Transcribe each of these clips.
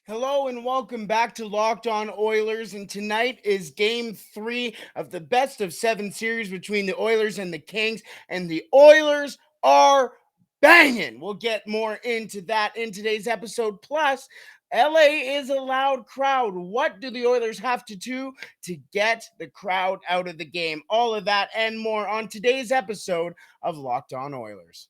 Hello and welcome back to Locked On Oilers. And tonight is game 3 of the best of 7 series between the Oilers and the Kings. And the Oilers are banging. We'll get more into that in today's episode. Plus, LA is a loud crowd. What do the Oilers have to do to get the crowd out of the game? All of that and more on today's episode of Locked On Oilers.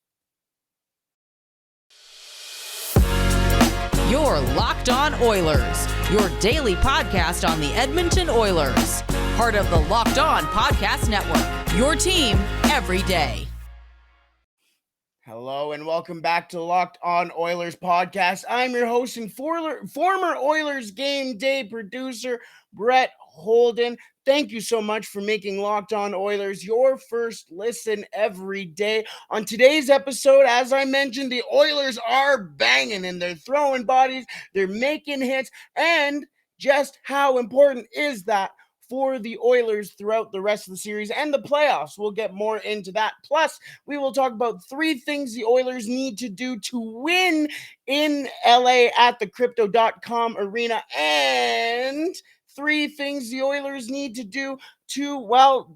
You're Locked On Oilers, your daily podcast on the Edmonton Oilers. Part of the Locked On Podcast Network, your team every day. Hello and welcome back to Locked On Oilers podcast. I'm your host and former Oilers game day producer, Brett Holden. Thank you so much for making Locked On Oilers your first listen every day. On today's episode, as I mentioned, the Oilers are banging and they're throwing bodies, they're making hits, and just how important is that for the Oilers throughout the rest of the series and the playoffs? We'll get more into that. Plus, we will talk about 3 things the Oilers need to do to win in LA at the Crypto.com arena, and 3 things the Oilers need to do to,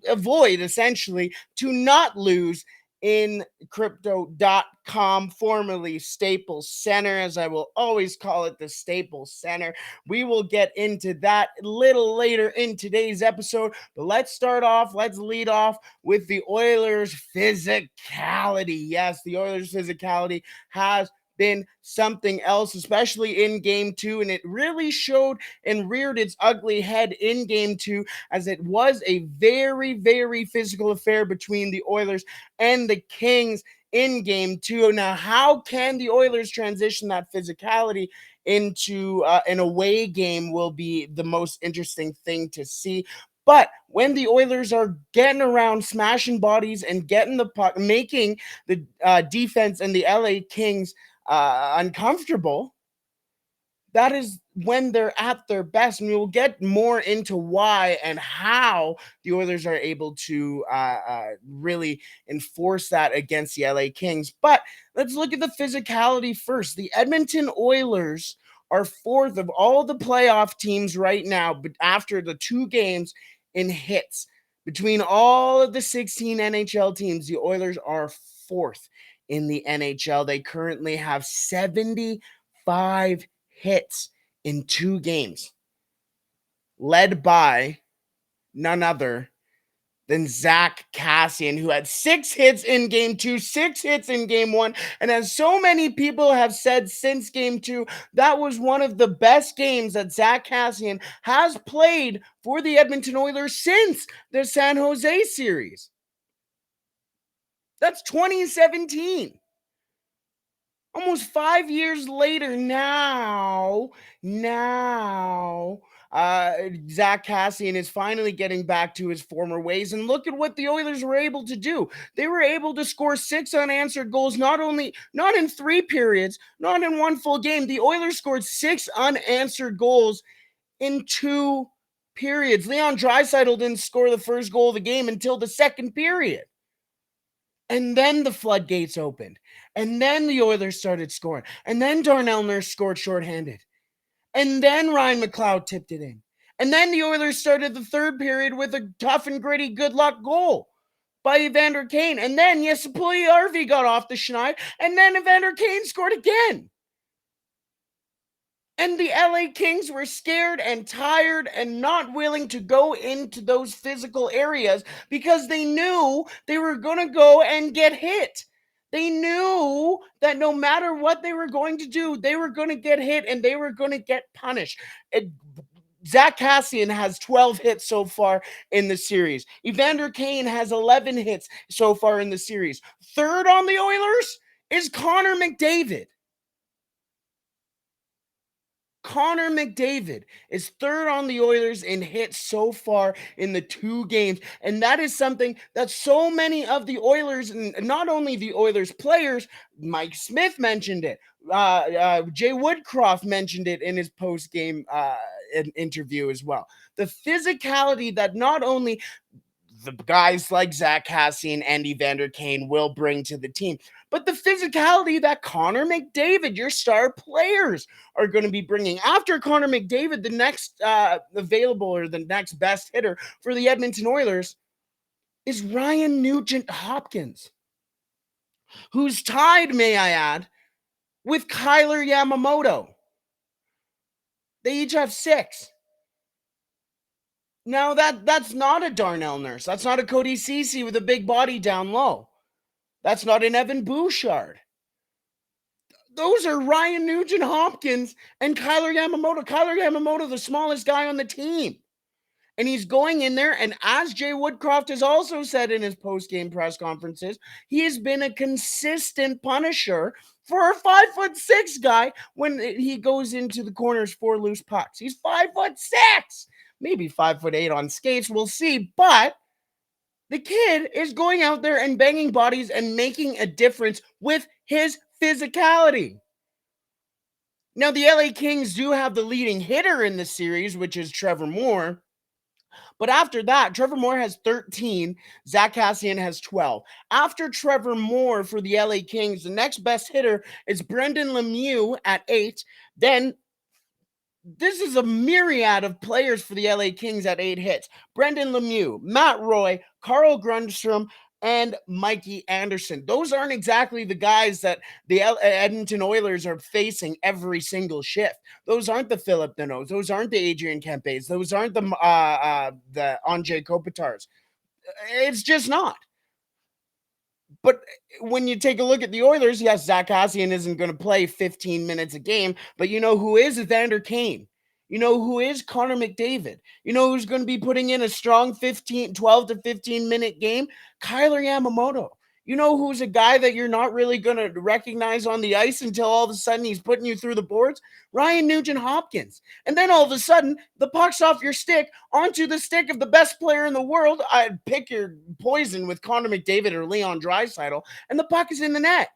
avoid essentially to not lose in Crypto.com, formerly Staples Center, as I will always call it, the Staples Center. We will get into that a little later in today's episode, but let's lead off with the Oilers' physicality. Yes, the Oilers' physicality has been something else, especially in game 2, and it really showed and reared its ugly head in game 2, as it was a very, very physical affair between the Oilers and the Kings in game 2. Now, how can the Oilers transition that physicality into an away game will be the most interesting thing to see. But when the Oilers are getting around, smashing bodies and getting the puck, making the defense and the LA Kings uncomfortable, that is when they're at their best. And we will get more into why and how the Oilers are able to really enforce that against the LA Kings. But let's look at the physicality first. The Edmonton Oilers are 4th of all the playoff teams right now, but after the 2 games in hits. Between all of the 16 NHL teams, the Oilers are 4th in the NHL. They currently have 75 hits in 2 games, led by none other than Zach Kassian, who had 6 hits in game 2, 6 hits in game 1. And as so many people have said since game 2, that was one of the best games that Zach Kassian has played for the Edmonton Oilers since the San Jose series. That's 2017. Almost 5 years later now, Zach Kassian is finally getting back to his former ways. And look at what the Oilers were able to do. They were able to score 6 unanswered goals, not in 3 periods, not in 1 full game. The Oilers scored 6 unanswered goals in 2 periods. Leon Draisaitl didn't score the first goal of the game until the second period. And then the floodgates opened. And then the Oilers started scoring. And then Darnell Nurse scored shorthanded. And then Ryan McLeod tipped it in. And then the Oilers started the 3rd period with a tough and gritty good luck goal by Evander Kane. And then Jespoli Arvi got off the schneid. And then Evander Kane scored again. And the LA Kings were scared and tired and not willing to go into those physical areas because they knew they were going to go and get hit. They knew that no matter what they were going to do, they were going to get hit and they were going to get punished. Zach Kassian has 12 hits so far in the series. Evander Kane has 11 hits so far in the series. 3rd on the Oilers is Connor McDavid. Connor McDavid is 3rd on the Oilers in hits so far in the 2 games. And that is something that so many of the Oilers, and not only the Oilers players, Mike Smith mentioned it. Jay Woodcroft mentioned it in his post-game interview as well. The physicality that not only the guys like Zach Kassian and Evander Kane will bring to the team. But the physicality that Connor McDavid, your star players, are going to be bringing. After Connor McDavid, the next available or the next best hitter for the Edmonton Oilers is Ryan Nugent Hopkins, who's tied, may I add, with Kylo Yamamoto. They each have 6. Now that's not a Darnell Nurse. That's not a Cody Ceci with a big body down low. That's not an Evan Bouchard. Those are Ryan Nugent Hopkins and Kylo Yamamoto. Kylo Yamamoto, the smallest guy on the team. And he's going in there, and as Jay Woodcroft has also said in his post-game press conferences, he has been a consistent punisher for a 5'6" guy when he goes into the corners for loose pucks. He's 5'6", maybe 5'8" on skates. We'll see, but the kid is going out there and banging bodies and making a difference with his physicality. Now, the LA Kings do have the leading hitter in the series, which is Trevor Moore. But after that, Trevor Moore has 13. Zach Kassian has 12. After Trevor Moore for the LA Kings, the next best hitter is Brendan Lemieux at 8. Then this is a myriad of players for the LA Kings at 8 hits. Brendan Lemieux, Matt Roy, Carl Grundstrom, and Mikey Anderson. Those aren't exactly the guys that the Edmonton Oilers are facing every single shift. Those aren't the Philip Deneaus. Those aren't the Adrian Kempes. Those aren't the Anjay Kopitars. It's just not. But when you take a look at the Oilers, yes, Zach Kassian isn't going to play 15 minutes a game, but you know who is Evander Kane. You know who is Connor McDavid. You know who's going to be putting in a strong 12 to 15-minute game? Kylo Yamamoto. You know who's a guy that you're not really going to recognize on the ice until all of a sudden he's putting you through the boards? Ryan Nugent Hopkins. And then all of a sudden, the puck's off your stick onto the stick of the best player in the world. I'd pick your poison with Connor McDavid or Leon Draisaitl, and the puck is in the net.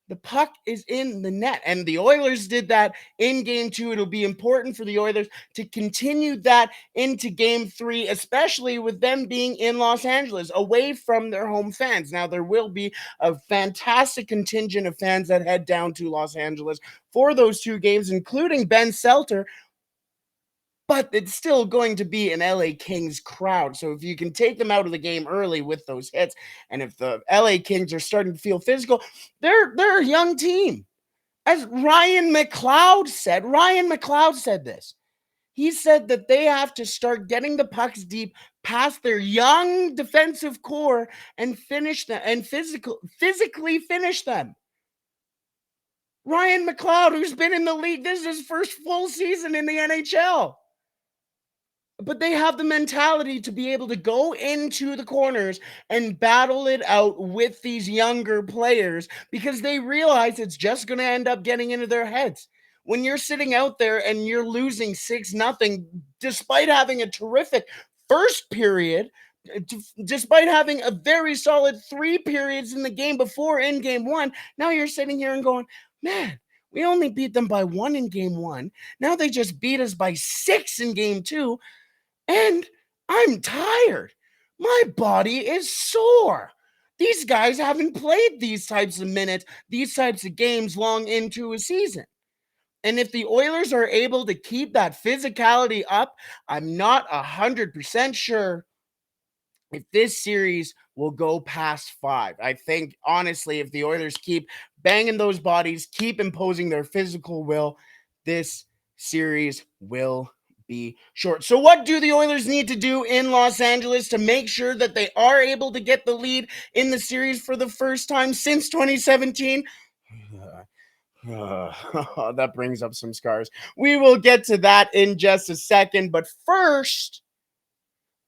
The puck is in the net, and the Oilers did that in Game 2. It'll be important for the Oilers to continue that into Game 3, especially with them being in Los Angeles, away from their home fans. Now, there will be a fantastic contingent of fans that head down to Los Angeles for those 2 games, including Ben Selter, but it's still going to be an LA Kings crowd. So if you can take them out of the game early with those hits, and if the LA Kings are starting to feel physical, they're a young team. As Ryan McLeod said this. He said that they have to start getting the pucks deep past their young defensive core and finish them and physically finish them. Ryan McLeod, who's been in the league, this is his first full season in the NHL. But they have the mentality to be able to go into the corners and battle it out with these younger players because they realize it's just going to end up getting into their heads. When you're sitting out there and you're losing 6-0, despite having a terrific first period, despite having a very solid 3 periods in the game before in Game 1, now you're sitting here and going, man, we only beat them by 1 in Game 1. Now they just beat us by 6 in Game 2. And I'm tired. My body is sore. These guys haven't played these types of minutes, these types of games long into a season. And if the Oilers are able to keep that physicality up, I'm not 100% sure if this series will go past 5. I think, honestly, if the Oilers keep banging those bodies, keep imposing their physical will, this series will be short. So what do the Oilers need to do in Los Angeles to make sure that they are able to get the lead in the series for the first time since 2017? That brings up some scars. We will get to that in just a second, but first,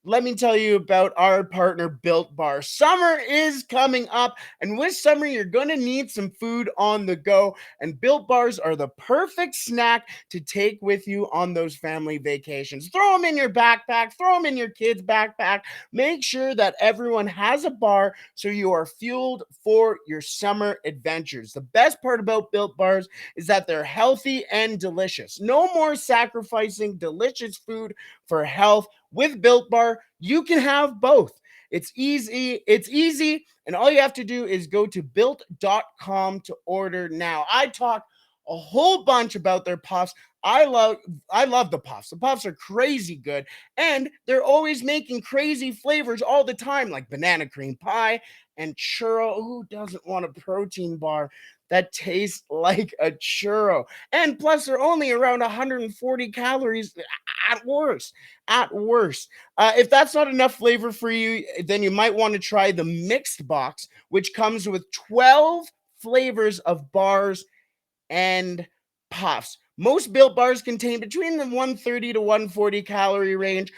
let me tell you about our partner, Built Bar. Summer is coming up, and with summer, you're going to need some food on the go, and Built Bars are the perfect snack to take with you on those family vacations. Throw them in your backpack, throw them in your kid's backpack. Make sure that everyone has a bar so you are fueled for your summer adventures. The best part about Built Bars is that they're healthy and delicious. No more sacrificing delicious food for health With Built Bar, you can have both. It's easy, and all you have to do is go to built.com to order now. I talk a whole bunch about their puffs. I love I love the puffs. The puffs are crazy good, and they're always making crazy flavors all the time, like banana cream pie and churro. Who doesn't want a protein bar that tastes like a churro? And plus, they're only around 140 calories at worst. At worst. If that's not enough flavor for you, then you might want to try the mixed box, which comes with 12 flavors of bars and puffs. Most Built Bars contain between the 130 to 140 calorie range,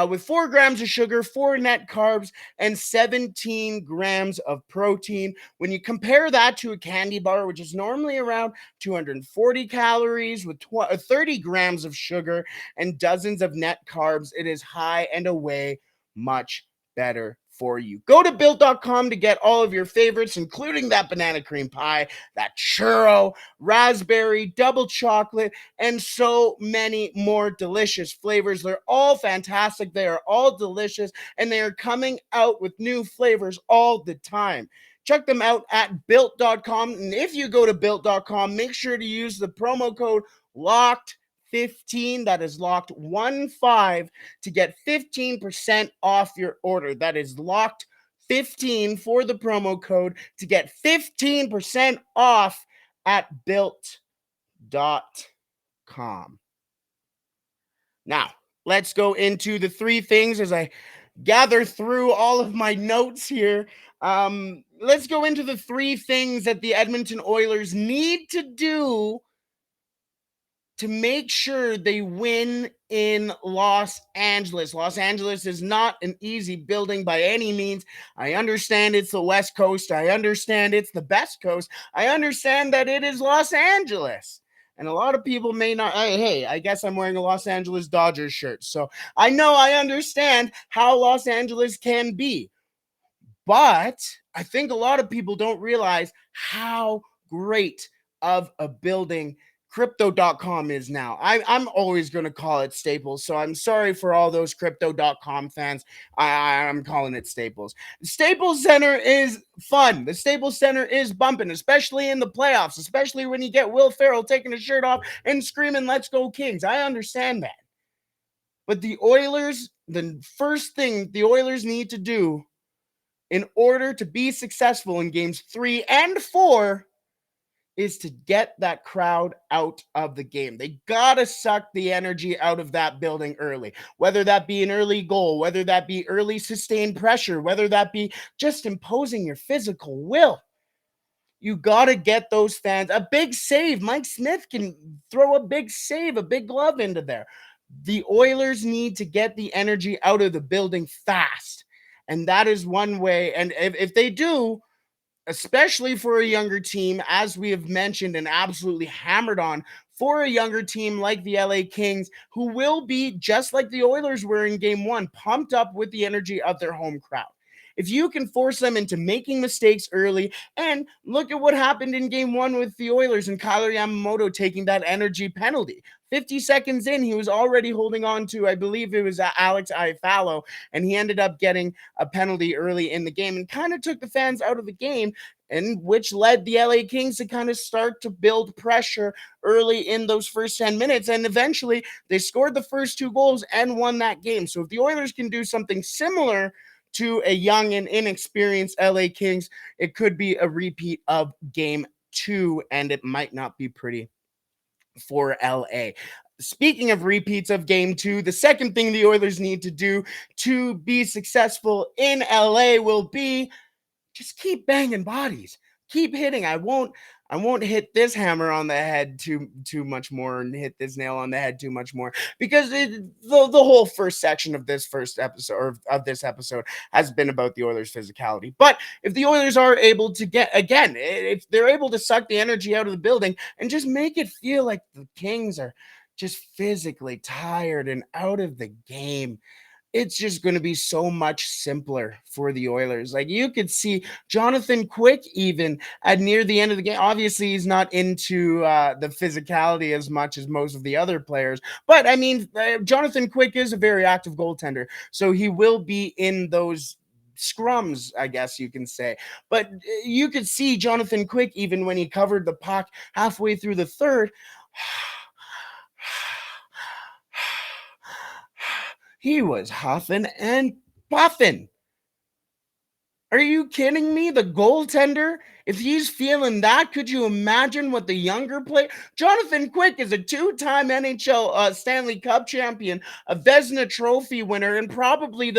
with 4 grams of sugar, 4 net carbs, and 17 grams of protein. When you compare that to a candy bar, which is normally around 240 calories with 30 grams of sugar and dozens of net carbs, it is high and away much better for you. Go to built.com to get all of your favorites, including that banana cream pie, that churro, raspberry, double chocolate, and so many more delicious flavors. They're all fantastic. They are all delicious, and they are coming out with new flavors all the time. Check them out at built.com. And if you go to built.com, make sure to use the promo code LOCKED15, that is locked 15, to get 15% off your order. That is locked 15 for the promo code to get 15% off at built.com. Now, let's go into the 3 things as I gather through all of my notes here. Let's go into the 3 things that the Edmonton Oilers need to do to make sure they win in Los Angeles. Los Angeles is not an easy building by any means. I understand it's the West Coast. I understand it's the best coast. I understand that it is Los Angeles. And a lot of people may not. Hey, I guess I'm wearing a Los Angeles Dodgers shirt. So I know I understand how Los Angeles can be. But I think a lot of people don't realize how great of a building Crypto.com is now. I'm always going to call it Staples, so I'm sorry for all those Crypto.com fans. I'm calling it Staples. Staples Center is fun. The Staples Center is bumping, especially in the playoffs, especially when you get Will Ferrell taking his shirt off and screaming, "Let's go Kings." I understand that. But the Oilers, the first thing the Oilers need to do in order to be successful in games 3 and 4 is to get that crowd out of the game. They gotta suck the energy out of that building early, whether that be an early goal, whether that be early sustained pressure, whether that be just imposing your physical will. You gotta get those fans a big save. Mike Smith can throw a big save, a big glove into there. The Oilers need to get the energy out of the building fast. And that is one way. And if they do, especially for a younger team, as we have mentioned and absolutely hammered on, for a younger team like the LA Kings, who will be, just like the Oilers were in game 1, pumped up with the energy of their home crowd. If you can force them into making mistakes early, and look at what happened in game 1 with the Oilers and Kylo Yamamoto taking that energy penalty. 50 seconds in, he was already holding on to, I believe it was Alex Iafallo, and he ended up getting a penalty early in the game and kind of took the fans out of the game, and which led the LA Kings to kind of start to build pressure early in those first 10 minutes. And eventually they scored the first 2 goals and won that game. So if the Oilers can do something similar to a young and inexperienced LA Kings, it could be a repeat of game 2, and it might not be pretty for LA. Speaking of repeats of game 2, the second thing the Oilers need to do to be successful in LA will be just keep banging bodies. Keep hitting. I won't hit this hammer on the head too much more and hit this nail on the head too much more, because the whole first section of this first episode, or of this episode, has been about the Oilers' physicality. But if the Oilers are able to if they're able to suck the energy out of the building and just make it feel like the Kings are just physically tired and out of the game, it's just going to be so much simpler for the Oilers. Like you could see Jonathan Quick even at near the end of the game. Obviously, he's not into the physicality as much as most of the other players, but I mean, Jonathan Quick is a very active goaltender, so he will be in those scrums, I guess you can say. But you could see Jonathan Quick even when he covered the puck halfway through the third. He was huffing and puffing. Are you kidding me? The goaltender, if he's feeling that, could you imagine what the younger player? Jonathan Quick is a two-time NHL Stanley Cup champion, a Vezina Trophy winner, and probably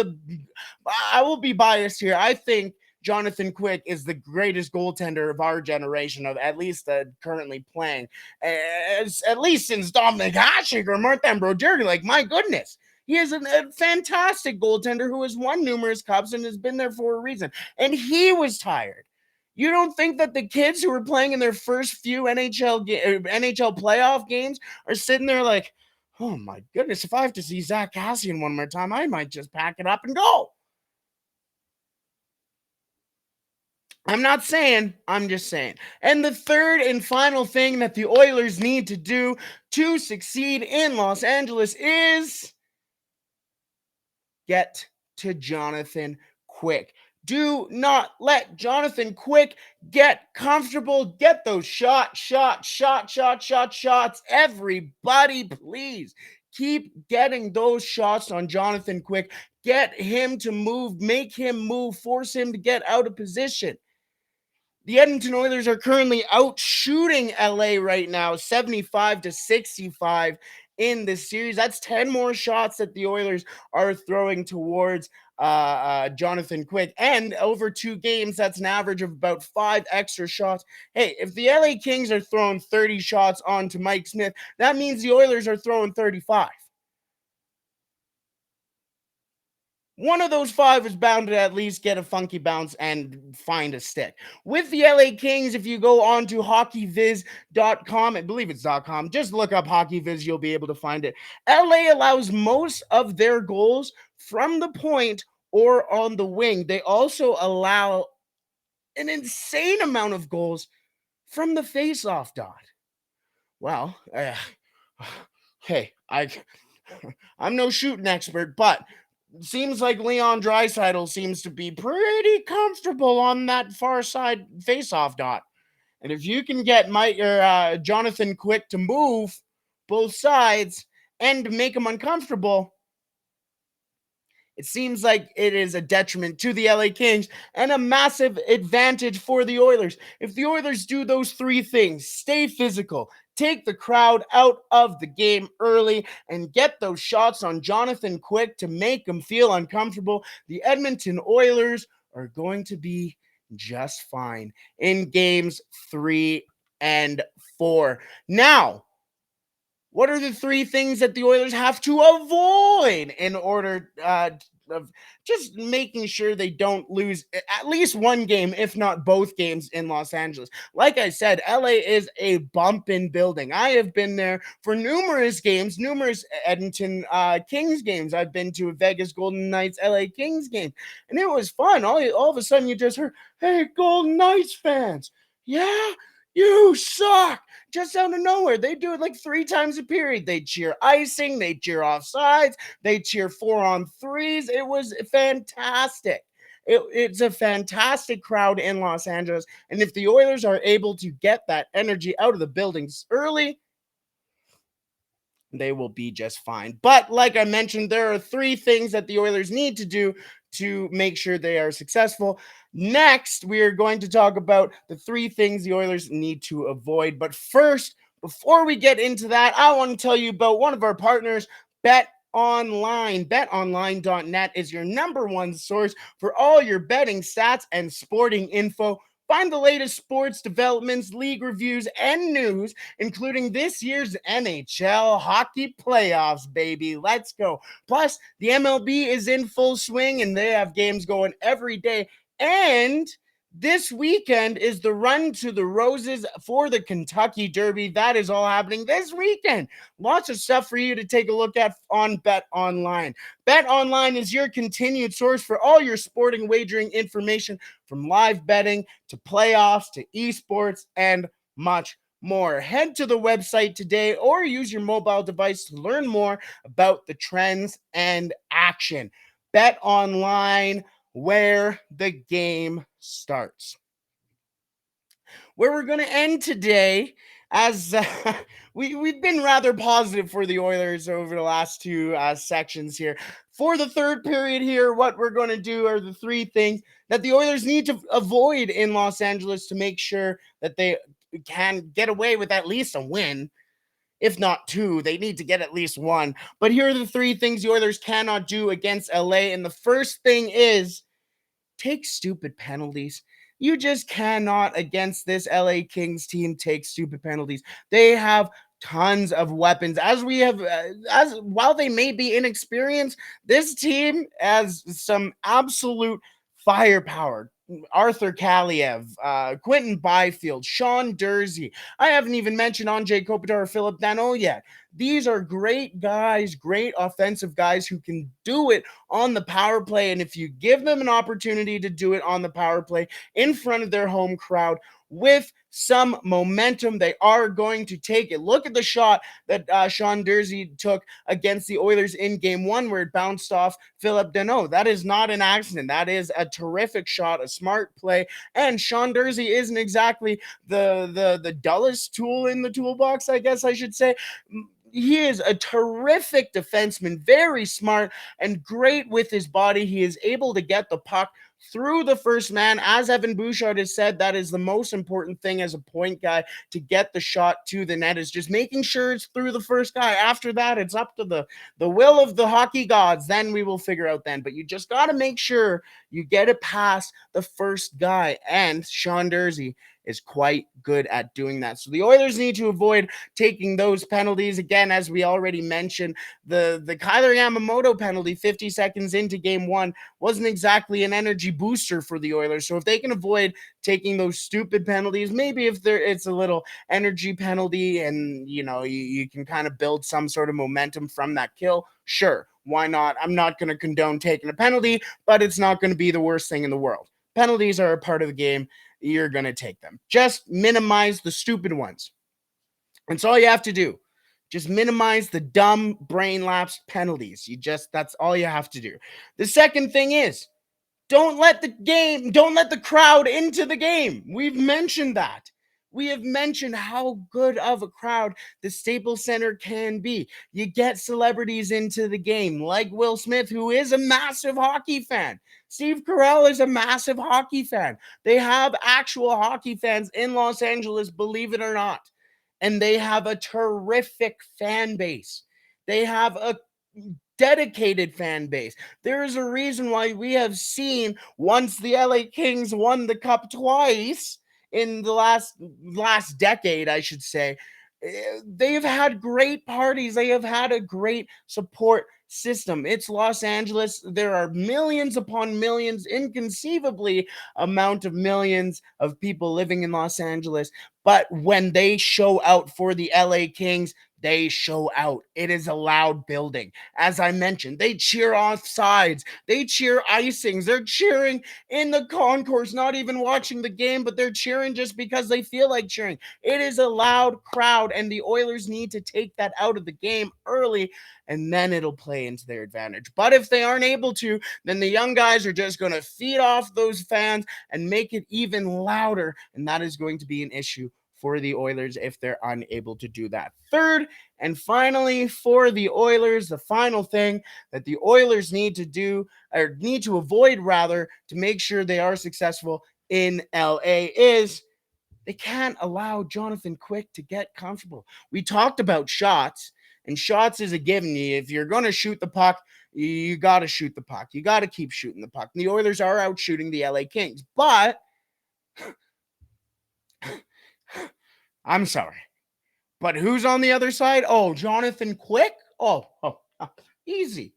I will be biased here. I think Jonathan Quick is the greatest goaltender of our generation, of at least currently playing, at least since Dominic Hasek or Martin Brodeur. Like, my goodness. He is a fantastic goaltender who has won numerous cups and has been there for a reason. And he was tired. You don't think that the kids who were playing in their first few NHL playoff games are sitting there like, oh my goodness, if I have to see Zach Kassian one more time, I might just pack it up and go. I'm not saying, I'm just saying. And the third and final thing that the Oilers need to do to succeed in Los Angeles is get to Jonathan Quick. Do not let Jonathan Quick get comfortable. Get those shots. Everybody, please keep getting those shots on Jonathan Quick. Get him to move, make him move, force him to get out of position. The Edmonton Oilers are currently out shooting LA right now, 75-65 in this series. That's 10 more shots that the Oilers are throwing towards Jonathan Quick. And over 2 games, that's an average of about 5 extra shots. Hey, if the LA Kings are throwing 30 shots onto Mike Smith, that means the Oilers are throwing 35. One of those 5 is bound to at least get a funky bounce and find a stick. With the LA Kings, if you go on to hockeyviz.com, I believe it's .com, just look up hockeyviz, you'll be able to find it. LA allows most of their goals from the point or on the wing. They also allow an insane amount of goals from the face-off dot. Well, hey, I'm no shooting expert, but seems like Leon Draisaitl seems to be pretty comfortable on that far side face-off dot. And if you can get Jonathan Quick to move both sides and make him uncomfortable, it seems like it is a detriment to the LA Kings and a massive advantage for the Oilers. If the Oilers do those 3 things, stay physical, take the crowd out of the game early, and get those shots on Jonathan Quick to make him feel uncomfortable, the Edmonton Oilers are going to be just fine in games 3 and 4. Now, what are the 3 things that the Oilers have to avoid in order of just making sure they don't lose at least one game, if not both games in Los Angeles? Like I said, LA is a bumpin' building. I have been there for numerous games, numerous Edmonton Kings games. I've been to a Vegas Golden Knights LA Kings game, and it was fun. All of a sudden, you just heard, hey, Golden Knights fans, yeah, you suck. Just out of nowhere. They do it like 3 times a period. They cheer icing, they cheer offsides, they cheer 4-on-3s. It was fantastic. It's a fantastic crowd in Los Angeles. And if the Oilers are able to get that energy out of the buildings early, they will be just fine. But like I mentioned, there are 3 things that the Oilers need to do to make sure they are successful. Next, we are going to talk about the 3 things the Oilers need to avoid. But first, before we get into that, I want to tell you about one of our partners, BetOnline. BetOnline.net is your number 1 source for all your betting stats and sporting info. Find the latest sports developments, league reviews, and news, including this year's NHL hockey playoffs, baby. Let's go. Plus, the MLB is in full swing, and they have games going every day. And This weekend is the run to the Roses for the Kentucky Derby. That is all happening this weekend. Lots of stuff for you to take a look at on BetOnline. BetOnline is your continued source for all your sporting wagering information, from live betting to playoffs to esports and much more. Head to the website today or use your mobile device to learn more about the trends and action. BetOnline, where the game starts. Where we're going to end today, as we've been rather positive for the Oilers over the last two sections here. For the third period here, what we're going to do are the three things that the Oilers need to avoid in Los Angeles to make sure that they can get away with at least a win. If not two, they need to get at least one. But here are the three things the Oilers cannot do against LA. And the first thing is take stupid penalties. You just cannot, against this LA Kings team, take stupid penalties. They have tons of weapons. As we have, as while they may be inexperienced, this team has some absolute firepower. Arthur Kaliev, Quentin Byfield, Sean Durzi. I haven't even mentioned Anze Kopitar or Philip Danault yet. These are great guys, great offensive guys who can do it on the power play. And if you give them an opportunity to do it on the power play in front of their home crowd with some momentum, they are going to take it. Look at the shot that Sean Durzi took against the Oilers in game one, where it bounced off Philip Danault. That is not an accident. That is a terrific shot, a smart play. And Sean Durzi isn't exactly the dullest tool in the toolbox, I guess I should say. He is a terrific defenseman, very smart and great with his body. He is able to get the puck through the first man. As Evan Bouchard has said, that is the most important thing as a point guy, to get the shot to the net, is just making sure it's through the first guy. After that, it's up to the will of the hockey gods. Then we will figure out then. But you just got to make sure you get it past the first guy. And Sean Durzi is quite good at doing that. So the Oilers need to avoid taking those penalties. Again, as we already mentioned, the Kylo Yamamoto penalty 50 seconds into game one wasn't exactly an energy booster for the Oilers. So if they can avoid taking those stupid penalties, maybe if it's a little energy penalty and you can kind of build some sort of momentum from that kill, sure, why not? I'm not going to condone taking a penalty, but it's not going to be the worst thing in the world. Penalties are a part of the game. You're going to take them. Just minimize the stupid ones. That's all you have to do. Just minimize the dumb brain lapse penalties. That's all you have to do. The second thing is, don't let the crowd into the game. We've mentioned that. We have mentioned how good of a crowd the Staples Center can be. You get celebrities into the game, like Will Smith, who is a massive hockey fan. Steve Carell is a massive hockey fan. They have actual hockey fans in Los Angeles, believe it or not. And they have a terrific fan base. They have a dedicated fan base. There is a reason why we have seen, once the LA Kings won the cup twice in the last decade, I should say, they've had great parties. They have had a great support system. It's Los Angeles. There are millions upon millions, inconceivably amount of millions of people living in Los Angeles. But when they show out for the LA Kings, they show out. It is a loud building. As I mentioned, they cheer off sides. They cheer icings. They're cheering in the concourse, not even watching the game, but they're cheering just because they feel like cheering. It is a loud crowd, and the Oilers need to take that out of the game early, and then it'll play into their advantage. But if they aren't able to, then the young guys are just going to feed off those fans and make it even louder, and that is going to be an issue for the Oilers if they're unable to do that. Third, and finally, for the Oilers, the final thing that the Oilers need to do, or need to avoid rather, to make sure they are successful in LA is they can't allow Jonathan Quick to get comfortable. We talked about shots, and shots is a given. If you're going to shoot the puck, you got to shoot the puck. You got to keep shooting the puck. And the Oilers are out shooting the LA Kings, but I'm sorry. But who's on the other side? Oh, Jonathan Quick? Oh, Easy.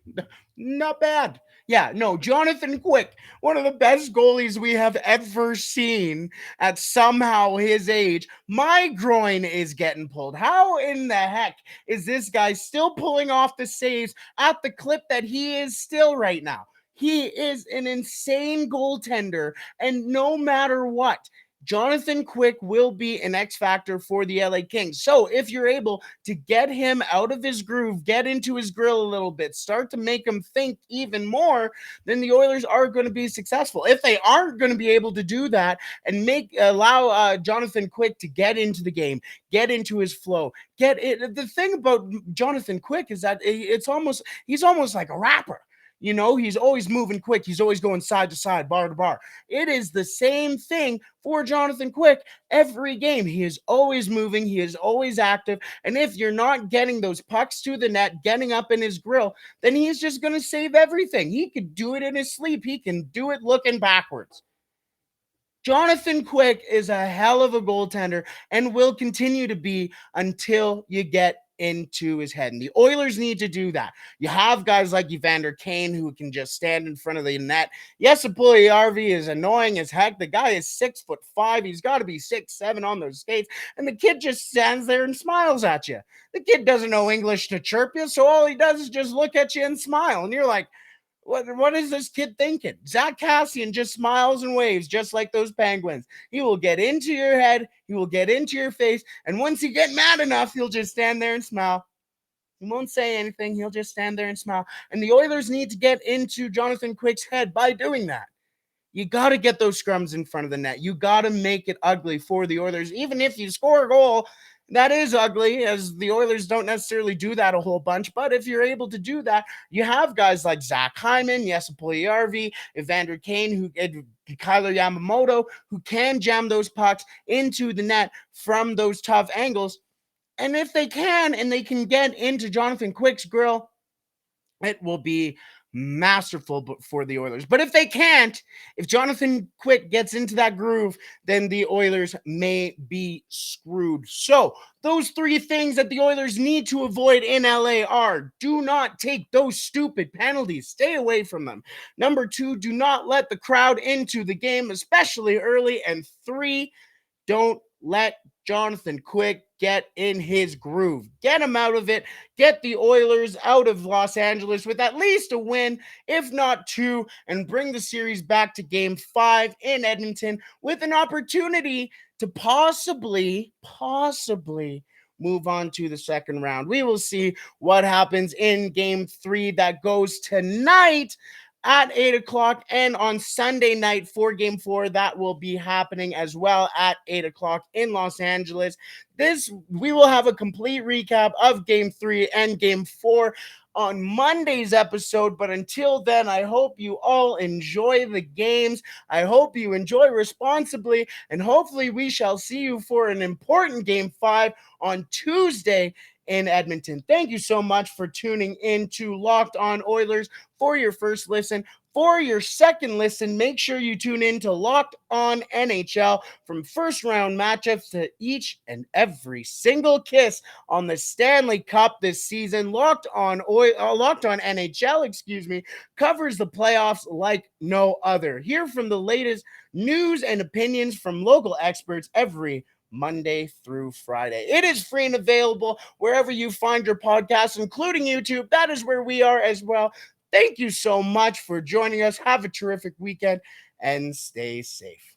Not bad. Yeah, no, Jonathan Quick, one of the best goalies we have ever seen at somehow his age. My groin is getting pulled. How in the heck is this guy still pulling off the saves at the clip that he is still right now? He is an insane goaltender, and no matter what, Jonathan Quick will be an X factor for the LA Kings. So if you're able to get him out of his groove, get into his grill a little bit, start to make him think even more, then the Oilers are going to be successful. If they aren't going to be able to do that and allow Jonathan Quick to get into the game, get into his flow, get it. The thing about Jonathan Quick is that he's almost like a rapper. You know, he's always moving quick. He's always going side to side, bar to bar. It is the same thing for Jonathan Quick every game. He is always moving. He is always active. And if you're not getting those pucks to the net, getting up in his grill, then he's just going to save everything. He could do it in his sleep. He can do it looking backwards. Jonathan Quick is a hell of a goaltender and will continue to be until you get into his head. And the Oilers need to do that. You have guys like Evander Kane who can just stand in front of the net. Yes, Puljujärvi is annoying as heck. The guy is 6'5". He's got to be 6'7" on those skates. And the kid just stands there and smiles at you. The kid doesn't know English to chirp you, so all he does is just look at you and smile. And you're like, what is this kid thinking? Zach Cassian just smiles and waves just like those penguins. He will get into your head. He will get into your face. And once you get mad enough, he'll just stand there and smile. He won't say anything. He'll just stand there and smile. And the Oilers need to get into Jonathan Quick's head by doing that. You got to get those scrums in front of the net. You got to make it ugly for the Oilers. Even if you score a goal, that is ugly, as the Oilers don't necessarily do that a whole bunch. But if you're able to do that, you have guys like Zach Hyman, Jesse Puljujärvi, Evander Kane, Kylo Yamamoto, who can jam those pucks into the net from those tough angles. And if they can, and they can get into Jonathan Quick's grill, it will be masterful for the Oilers. But if they can't, if Jonathan Quick gets into that groove, then the Oilers may be screwed. So those three things that the Oilers need to avoid in LA are: do not take those stupid penalties. Stay away from them. Number two, do not let the crowd into the game, especially early. And three, don't let Jonathan Quick get in his groove. Get him out of it. Get the Oilers out of Los Angeles with at least a win, if not two, and bring the series back to Game 5 in Edmonton with an opportunity to possibly move on to the second round. We will see what happens in Game 3 that goes tonight at 8 o'clock, and on Sunday night for Game 4, that will be happening as well at 8 o'clock in Los Angeles. We will have a complete recap of Game 3 and Game 4 on Monday's episode. But until then, I hope you all enjoy the games. I hope you enjoy responsibly, and hopefully we shall see you for an important Game 5 on Tuesday in Edmonton. Thank you so much for tuning in to Locked On Oilers for your first listen. For your second listen, make sure you tune in to Locked On NHL, from first round matchups to each and every single kiss on the Stanley Cup this season. Locked On NHL, covers the playoffs like no other. Hear from the latest news and opinions from local experts every Monday through Friday. It is free and available wherever you find your podcasts, including YouTube. That is where we are as well. Thank you so much for joining us. Have a terrific weekend and stay safe.